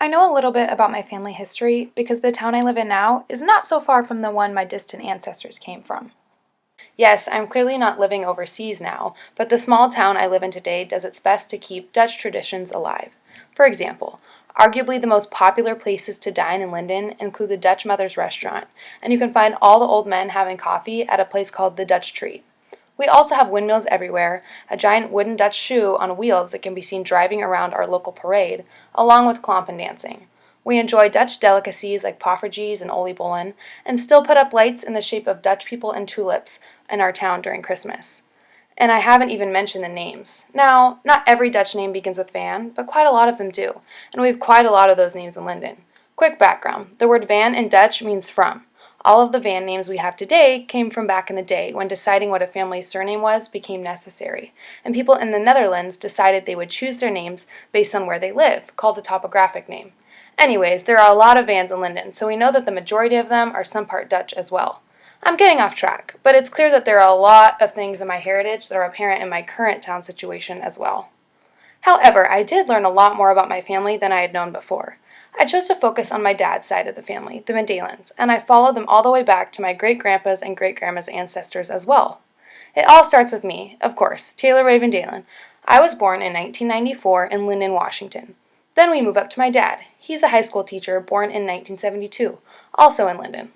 I know a little bit about my family history because the town I live in now is not so far from the one my distant ancestors came from. Yes, I'm clearly not living overseas now, but the small town I live in today does its best to keep Dutch traditions alive. For example, arguably the most popular places to dine in Linden include the Dutch Mother's Restaurant, and you can find all the old men having coffee at a place called the Dutch Treat. We also have windmills everywhere, a giant wooden Dutch shoe on wheels that can be seen driving around our local parade, along with klompen dancing. We enjoy Dutch delicacies like poffertjes and oliebollen, and still put up lights in the shape of Dutch people and tulips in our town during Christmas. And I haven't even mentioned the names. Now, not every Dutch name begins with Van, but quite a lot of them do, and we have quite a lot of those names in Linden. Quick background: the word Van in Dutch means from. All of the Van names we have today came from back in the day when deciding what a family's surname was became necessary, and people in the Netherlands decided they would choose their names based on where they live, called a topographic name. Anyways, there are a lot of Vans in Linden, so we know that the majority of them are some part Dutch as well. I'm getting off track, but it's clear that there are a lot of things in my heritage that are apparent in my current town situation as well. However, I did learn a lot more about my family than I had known before. I chose to focus on my dad's side of the family, the Vandalens, and I followed them all the way back to my great grandpa's and great grandma's ancestors as well. It all starts with me, of course, Taylor Ray Vandalen. I was born in 1994 in Linden, Washington. Then we move up to my dad. He's a high school teacher born in 1972, also in Linden.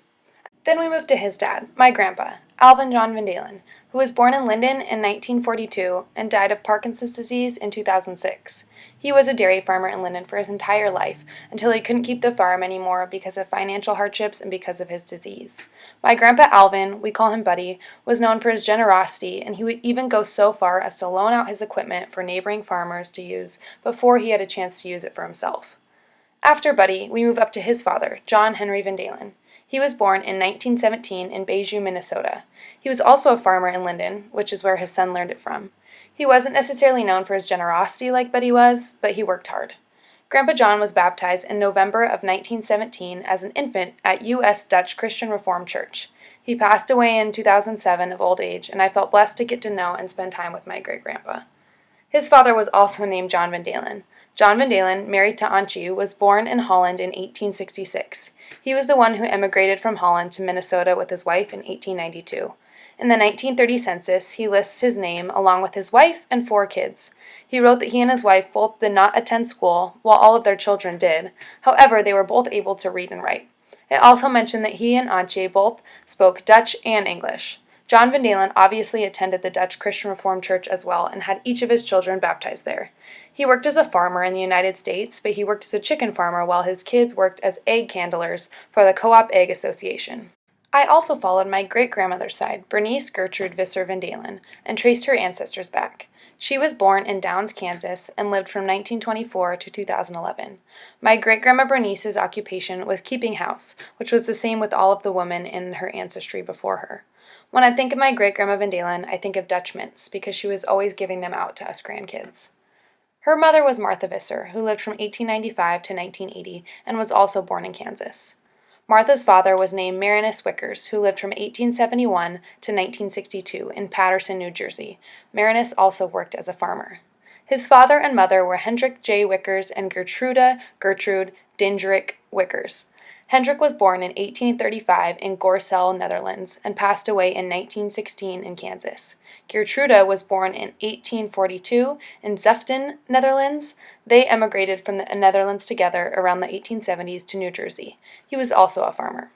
Then we moved to his dad, my grandpa, Alvin John Vandalen, who was born in Linden in 1942 and died of Parkinson's disease in 2006. He was a dairy farmer in Linden for his entire life until he couldn't keep the farm anymore because of financial hardships and because of his disease. My grandpa Alvin, we call him Buddy, was known for his generosity, and he would even go so far as to loan out his equipment for neighboring farmers to use before he had a chance to use it for himself. After Buddy, we move up to his father, John Henry Vandalen. He was born in 1917 in Bayview, Minnesota. He was also a farmer in Linden, which is where his son learned it from. He wasn't necessarily known for his generosity like Buddy was, but he worked hard. Grandpa John was baptized in November of 1917 as an infant at U.S. Dutch Christian Reformed Church. He passed away in 2007 of old age, and I felt blessed to get to know and spend time with my great-grandpa. His father was also named John Vandalen. John Vandalen, married to Antje, was born in Holland in 1866. He was the one who emigrated from Holland to Minnesota with his wife in 1892. In the 1930 census, he lists his name along with his wife and 4 kids. He wrote that he and his wife both did not attend school, while all of their children did. However, they were both able to read and write. It also mentioned that he and Antje both spoke Dutch and English. John Vandalen obviously attended the Dutch Christian Reformed Church as well and had each of his children baptized there. He worked as a farmer in the United States, but he worked as a chicken farmer while his kids worked as egg candlers for the Co-op Egg Association. I also followed my great-grandmother's side, Bernice Gertrude Visser Vandalen, and traced her ancestors back. She was born in Downs, Kansas, and lived from 1924 to 2011. My great-grandma Bernice's occupation was keeping house, which was the same with all of the women in her ancestry before her. When I think of my great-grandma Vandalen, I think of Dutch mints, because she was always giving them out to us grandkids. Her mother was Martha Visser, who lived from 1895 to 1980 and was also born in Kansas. Martha's father was named Marinus Wickers, who lived from 1871 to 1962 in Paterson, New Jersey. Marinus also worked as a farmer. His father and mother were Hendrik J. Wickers and Gertrude Dindrik Wickers. Hendrik was born in 1835 in Gorsel, Netherlands, and passed away in 1916 in Kansas. Gertrude was born in 1842 in Zutphen, Netherlands. They emigrated from the Netherlands together around the 1870s to New Jersey. He was also a farmer.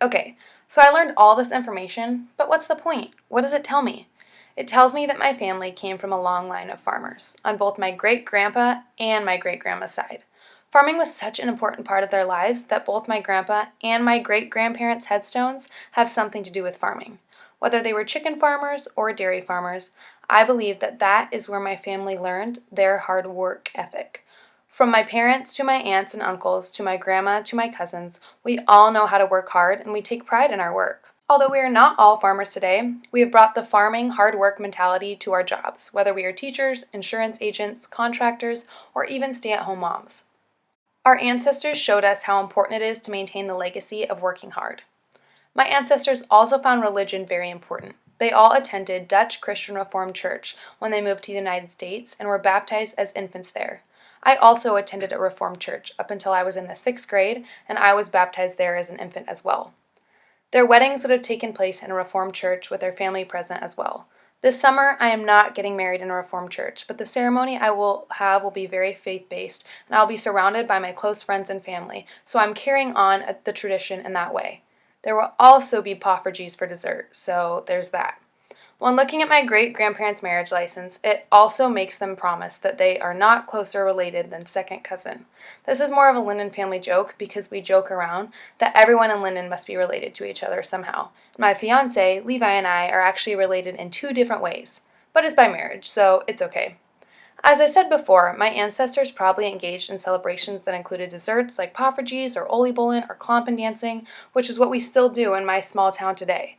Okay, so I learned all this information, but what's the point? What does it tell me? It tells me that my family came from a long line of farmers, on both my great-grandpa and my great-grandma's side. Farming was such an important part of their lives that both my grandpa and my great-grandparents' headstones have something to do with farming. Whether they were chicken farmers or dairy farmers, I believe that that is where my family learned their hard work ethic. From my parents to my aunts and uncles to my grandma to my cousins, we all know how to work hard and we take pride in our work. Although we are not all farmers today, we have brought the farming hard work mentality to our jobs, whether we are teachers, insurance agents, contractors, or even stay-at-home moms. Our ancestors showed us how important it is to maintain the legacy of working hard. My ancestors also found religion very important. They all attended Dutch Christian Reformed Church when they moved to the United States and were baptized as infants there. I also attended a Reformed church up until I was in the 6th grade, and I was baptized there as an infant as well. Their weddings would have taken place in a Reformed church with their family present as well. This summer, I am not getting married in a Reformed church, but the ceremony I will have will be very faith-based, and I'll be surrounded by my close friends and family, so I'm carrying on the tradition in that way. There will also be poffergies for dessert, so there's that. When looking at my great-grandparents' marriage license, it also makes them promise that they are not closer related than second cousin. This is more of a Linden family joke because we joke around that everyone in Linden must be related to each other somehow. My fiance, Levi, and I are actually related in 2 different ways, but it's by marriage, so it's okay. As I said before, my ancestors probably engaged in celebrations that included desserts like poffergies or oliebollen or klompen dancing, which is what we still do in my small town today.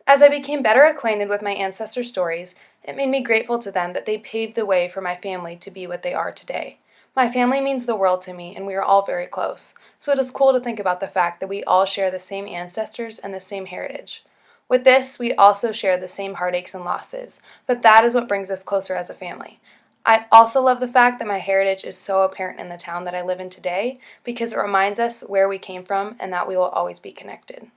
As I became better acquainted with my ancestors' stories, it made me grateful to them that they paved the way for my family to be what they are today. My family means the world to me, and we are all very close, so it is cool to think about the fact that we all share the same ancestors and the same heritage. With this, we also share the same heartaches and losses, but that is what brings us closer as a family. I also love the fact that my heritage is so apparent in the town that I live in today because it reminds us where we came from and that we will always be connected.